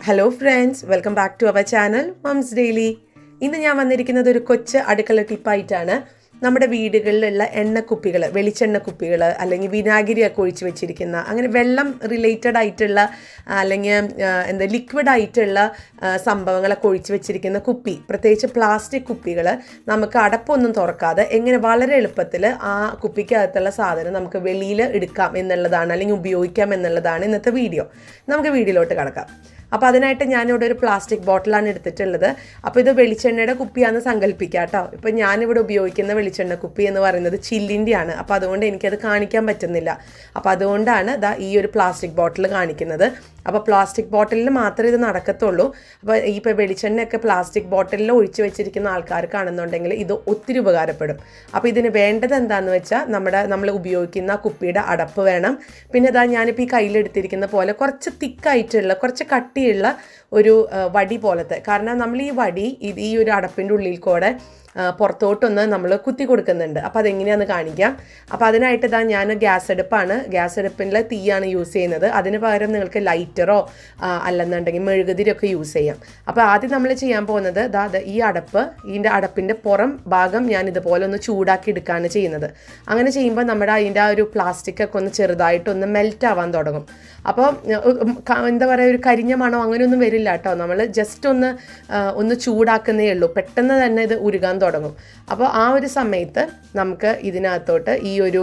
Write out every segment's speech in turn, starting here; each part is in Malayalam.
Hello friends, welcome back to our channel moms daily. ഇന്ന് ഞാൻ വന്നിരിക്കുന്നത് ഒരു കൊച്ചു അടുക്കള ടിപ്പായിട്ടാണ്. നമ്മുടെ വീടുകളിലുള്ള എണ്ണക്കുപ്പികൾ, വെളിച്ചെണ്ണ കുപ്പികൾ അല്ലെങ്കിൽ വിനാഗിരിയൊക്കെ ഒഴിച്ച് വെച്ചിരിക്കുന്ന അങ്ങനെ വെള്ളം റിലേറ്റഡ് ആയിട്ടുള്ള അല്ലെങ്കിൽ ലിക്വിഡ് ആയിട്ടുള്ള സംഭവങ്ങളൊക്കെ ഒഴിച്ച് വെച്ചിരിക്കുന്ന കുപ്പി, പ്രത്യേകിച്ച് പ്ലാസ്റ്റിക് കുപ്പികൾ നമുക്ക് അടപ്പൊന്നും തുറക്കാതെ എങ്ങനെ വളരെ എളുപ്പത്തിൽ ആ കുപ്പിക്കകത്തുള്ള സാധനം നമുക്ക് വെളിയിൽ എടുക്കാം എന്നുള്ളതാണ്, അല്ലെങ്കിൽ ഉപയോഗിക്കാം എന്നുള്ളതാണ് ഇന്നത്തെ വീഡിയോ. നമുക്ക് വീഡിയോയിലോട്ട് കടക്കാം. അപ്പോൾ അതിനായിട്ട് ഞാനിവിടെ ഒരു പ്ലാസ്റ്റിക് ബോട്ടിലാണ് എടുത്തിട്ടുള്ളത്. അപ്പോൾ ഇത് വെളിച്ചെണ്ണയുടെ കുപ്പിയാണെന്ന് സങ്കല്പിക്കുക കേട്ടോ. ഇപ്പോൾ ഞാനിവിടെ ഉപയോഗിക്കുന്ന വെളിച്ചെണ്ണ കുപ്പി എന്ന് പറയുന്നത് ചില്ലിൻ്റെയാണ്. അപ്പോൾ അതുകൊണ്ട് എനിക്കത് കാണിക്കാൻ പറ്റുന്നില്ല. അപ്പോൾ അതുകൊണ്ടാണ് ഈ ഒരു പ്ലാസ്റ്റിക് ബോട്ടിൽ കാണിക്കുന്നത്. അപ്പോൾ പ്ലാസ്റ്റിക് ബോട്ടിലിൽ മാത്രമേ ഇത് നടക്കത്തുള്ളൂ. അപ്പോൾ ഇപ്പോൾ വെളിച്ചെണ്ണയൊക്കെ പ്ലാസ്റ്റിക് ബോട്ടിലിൽ ഒഴിച്ച് വെച്ചിരിക്കുന്ന ആൾക്കാർക്കാണെന്നുണ്ടെങ്കിൽ ഇത് ഒത്തിരി ഉപകാരപ്പെടും. അപ്പോൾ ഇതിന് വേണ്ടത് എന്താണെന്ന് വെച്ചാൽ നമ്മൾ ഉപയോഗിക്കുന്ന കുപ്പിയുടെ അടപ്പ് വേണം. പിന്നെ ഞാനിപ്പോൾ ഈ കയ്യിലെടുത്തിരിക്കുന്ന പോലെ കുറച്ച് തിക്കായിട്ടുള്ള, കുറച്ച് കട്ടിയുള്ള ഒരു വടി പോലത്തെ, കാരണം നമ്മൾ ഈ വടി ഈ ഒരു അടപ്പിൻ്റെ ഉള്ളിൽ കൂടെ പുറത്തോട്ടൊന്ന് നമ്മൾ കുത്തി കൊടുക്കുന്നുണ്ട്. അപ്പോൾ അതെങ്ങനെയാണെന്ന് കാണിക്കാം. അപ്പോൾ അതിനായിട്ട് ഞാൻ ഗ്യാസ് അടുപ്പിൽ തീയാണ് യൂസ് ചെയ്യുന്നത്. അതിന് പകരം നിങ്ങൾക്ക് ലൈറ്ററോ അല്ലെന്നുണ്ടെങ്കിൽ മെഴുകുതിരിയൊക്കെ യൂസ് ചെയ്യാം. അപ്പോൾ ആദ്യം നമ്മൾ ചെയ്യാൻ പോകുന്നത് ഇതിൻ്റെ അടപ്പിൻ്റെ പുറം ഭാഗം ഞാൻ ഇതുപോലെ ഒന്ന് ചൂടാക്കി എടുക്കുകയാണ് ചെയ്യുന്നത്. അങ്ങനെ ചെയ്യുമ്പോൾ അതിൻ്റെ ആ ഒരു പ്ലാസ്റ്റിക്കൊക്കെ ഒന്ന് ചെറുതായിട്ടൊന്ന് മെൽറ്റ് ആവാൻ തുടങ്ങും. അപ്പോൾ എന്താ പറയുക, ഒരു കരിഞ്ഞ മണോ അങ്ങനെയൊന്നും വരില്ല കേട്ടോ. നമ്മൾ ജസ്റ്റ് ഒന്ന് ചൂടാക്കുന്നേ ഉള്ളൂ. പെട്ടെന്ന് തന്നെ ഇത് ഉരുകാൻ തുടങ്ങും. അപ്പോൾ ആ ഒരു സമയത്ത് നമുക്ക് ഇതിനകത്തോട്ട് ഈ ഒരു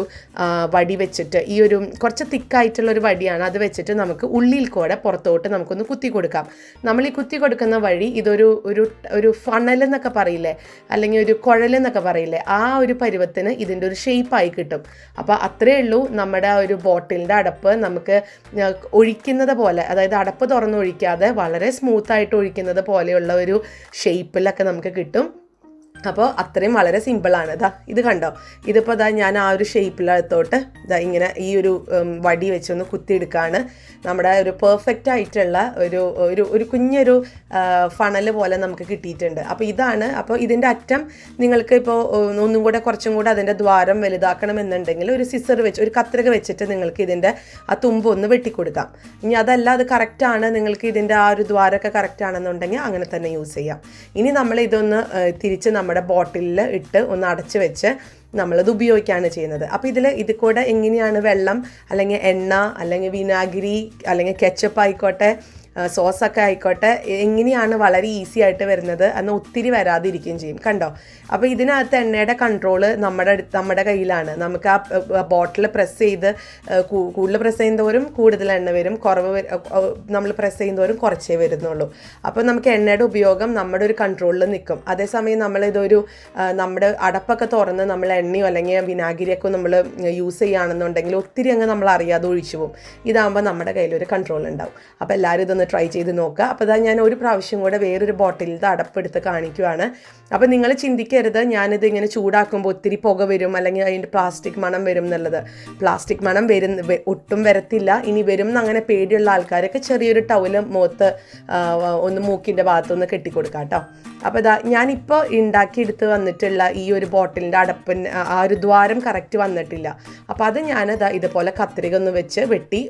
വടി വെച്ചിട്ട്, ഈ ഒരു കുറച്ച് തിക്കായിട്ടുള്ളൊരു വടിയാണ്, അത് വെച്ചിട്ട് നമുക്ക് ഉള്ളിൽ കൂടെ പുറത്തോട്ട് നമുക്കൊന്ന് കുത്തി കൊടുക്കാം. നമ്മൾ ഈ കുത്തി കൊടുക്കുന്ന വഴി ഒരു ഫണൽ എന്നൊക്കെ പറയില്ലേ, അല്ലെങ്കിൽ ഒരു കുഴലെന്നൊക്കെ പറയില്ലേ, ആ ഒരു പരുവത്തിന് ഇതിൻ്റെ ഒരു ഷേപ്പായി കിട്ടും. അപ്പോൾ അത്രയേ ഉള്ളൂ. നമ്മുടെ ഒരു ബോട്ടിലിൻ്റെ അടപ്പ് നമുക്ക് ഒഴിക്കുന്നത് പോലെ, അതായത് അടപ്പ് തുറന്നൊഴിക്കാതെ വളരെ സ്മൂത്തായിട്ട് ഒഴിക്കുന്നത് പോലെയുള്ള ഒരു ഷേപ്പിലൊക്കെ നമുക്ക് കിട്ടും. അപ്പോൾ അത്രയും വളരെ സിമ്പിളാണ്. ഇത് കണ്ടോ, ഇതിപ്പോൾ ഞാൻ ആ ഒരു ഷേപ്പിലകത്തോട്ട് ഇങ്ങനെ ഈ ഒരു വടി വെച്ചൊന്ന് കുത്തിയെടുക്കുകയാണ്. നമ്മുടെ ഒരു പെർഫെക്റ്റ് ആയിട്ടുള്ള ഒരു കുഞ്ഞൊരു ഫണൽ പോലെ നമുക്ക് കിട്ടിയിട്ടുണ്ട്. അപ്പോൾ ഇതാണ്. അപ്പോൾ ഇതിൻ്റെ അറ്റം നിങ്ങൾക്ക് ഇപ്പോൾ ഒന്നും കൂടെ കുറച്ചും കൂടെ അതിൻ്റെ ദ്വാരം വലുതാക്കണമെന്നുണ്ടെങ്കിൽ ഒരു സിസർ വെച്ച്, ഒരു കത്രിക വെച്ചിട്ട് നിങ്ങൾക്ക് ഇതിൻ്റെ ആ തുമ്പ് ഒന്ന് വെട്ടിക്കൊടുക്കാം. ഇനി അതല്ല, അത് കറക്റ്റാണ്, നിങ്ങൾക്ക് ഇതിൻ്റെ ആ ഒരു ദ്വാരമൊക്കെ കറക്റ്റ് ആണെന്നുണ്ടെങ്കിൽ അങ്ങനെ തന്നെ യൂസ് ചെയ്യാം. ഇനി നമ്മൾ ഇതൊന്ന് തിരിച്ച് നമ്മുടെ ബോട്ടിലിൽ ഇട്ട് ഒന്ന് അടച്ച് വെച്ച് നമ്മളത് ഉപയോഗിക്കുകയാണ് ചെയ്യുന്നത്. അപ്പോൾ ഇതിൽ കൂടെ എങ്ങനെയാണ് വെള്ളം അല്ലെങ്കിൽ എണ്ണ അല്ലെങ്കിൽ വിനാഗിരി അല്ലെങ്കിൽ കെച്ചപ്പ് ആയിക്കോട്ടെ, സോസൊക്കെ ആയിക്കോട്ടെ, എങ്ങനെയാണ് വളരെ ഈസി ആയിട്ട് വരുന്നത് എന്ന് ഒത്തിരി വരാതിരിക്കുകയും ചെയ്യും. കണ്ടോ, അപ്പോൾ ഇതിനകത്ത് എണ്ണയുടെ കൺട്രോള് നമ്മുടെ കയ്യിലാണ്. നമുക്ക് ആ ബോട്ടിൽ പ്രസ് ചെയ്ത് കൂടുതൽ പ്രസ് ചെയ്യുന്നതോറും കൂടുതൽ എണ്ണ വരും, നമ്മൾ പ്രസ് ചെയ്യുന്നതോറും കുറച്ചേ വരുന്നുള്ളൂ. അപ്പോൾ നമുക്ക് എണ്ണയുടെ ഉപയോഗം നമ്മുടെ ഒരു കൺട്രോളിൽ നിൽക്കും. അതേസമയം നമ്മുടെ അടപ്പൊക്കെ തുറന്ന് നമ്മൾ എണ്ണയോ അല്ലെങ്കിൽ വിനാഗിരിയൊക്കെ നമ്മൾ യൂസ് ചെയ്യുകയാണെന്നുണ്ടെങ്കിൽ ഒത്തിരി നമ്മൾ അറിയാതെ ഒഴിച്ചു പോകും. ഇതാകുമ്പോൾ നമ്മുടെ കയ്യിലൊരു കൺട്രോൾ ഉണ്ടാവും. അപ്പോൾ എല്ലാവരും ഇതൊന്ന് ട്രൈ ചെയ്ത് നോക്കുക. അപ്പോൾ ഞാൻ ഒരു പ്രാവശ്യം കൂടെ വേറൊരു ബോട്ടിലിൽ അടപ്പെടുത്ത് കാണിക്കുവാണ്. അപ്പോൾ നിങ്ങൾ ചിന്തിക്കരുത് ഞാനിത് ഇങ്ങനെ ചൂടാക്കുമ്പോൾ ഒത്തിരി പുക വരും അല്ലെങ്കിൽ അതിൻ്റെ പ്ലാസ്റ്റിക് മണം വരും എന്നുള്ളത്. പ്ലാസ്റ്റിക് മണം ഒട്ടും വരത്തില്ല. ഇനി വരും എന്നങ്ങനെ പേടിയുള്ള ആൾക്കാരൊക്കെ ചെറിയൊരു ടവല് മുഖത്ത് ഒന്ന് മൂക്കിൻ്റെ ഭാഗത്തൊന്ന് കെട്ടിക്കൊടുക്കാം കേട്ടോ. അപ്പോൾ ഞാനിപ്പോൾ ഉണ്ടാക്കിയെടുത്ത് വന്നിട്ടുള്ള ഈ ഒരു ബോട്ടിലിൻ്റെ അടപ്പിന് ആ ഒരു ദ്വാരം കറക്റ്റ് വന്നിട്ടില്ല. അപ്പോൾ അത് ഇതുപോലെ കത്രിക ഒന്ന് വെച്ച്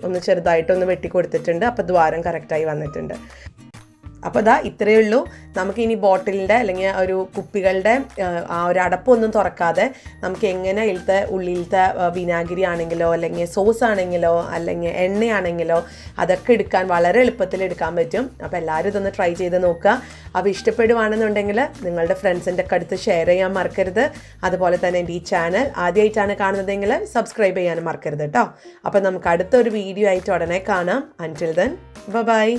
ഒന്ന് ചെറുതായിട്ടൊന്ന് വെട്ടി കൊടുത്തിട്ടുണ്ട്. അപ്പോൾ ദ്വാരം കറക്റ്റായി വന്നിട്ടുണ്ട്. അപ്പോൾ ഇത്രയേ ഉള്ളൂ. നമുക്ക് ഇനി ബോട്ടിലിൻ്റെ അല്ലെങ്കിൽ ഒരു കുപ്പികളുടെ ആ ഒരു അടപ്പൊന്നും തുറക്കാതെ നമുക്ക് എങ്ങനെ ഉള്ളിലത്തെ വിനാഗിരി ആണെങ്കിലോ അല്ലെങ്കിൽ സോസ് ആണെങ്കിലോ അല്ലെങ്കിൽ എണ്ണയാണെങ്കിലോ അതൊക്കെ എടുക്കാൻ വളരെ എളുപ്പത്തിൽ എടുക്കാൻ പറ്റും. അപ്പോൾ എല്ലാവരും ഇതൊന്ന് ട്രൈ ചെയ്ത് നോക്കുക. അപ്പോൾ ഇഷ്ടപ്പെടുവാണെന്നുണ്ടെങ്കിൽ നിങ്ങളുടെ ഫ്രണ്ട്സിൻ്റെ ഒക്കെ അടുത്ത് ഷെയർ ചെയ്യാൻ മറക്കരുത്. അതുപോലെ തന്നെ എൻ്റെ ഈ ചാനൽ ആദ്യമായിട്ടാണ് കാണുന്നതെങ്കിൽ സബ്സ്ക്രൈബ് ചെയ്യാനും മറക്കരുത് കേട്ടോ. അപ്പോൾ നമുക്ക് അടുത്തൊരു വീഡിയോ ആയിട്ട് ഉടനെ കാണാം. അൻറ്റിൽ ദെൻ ബൈ.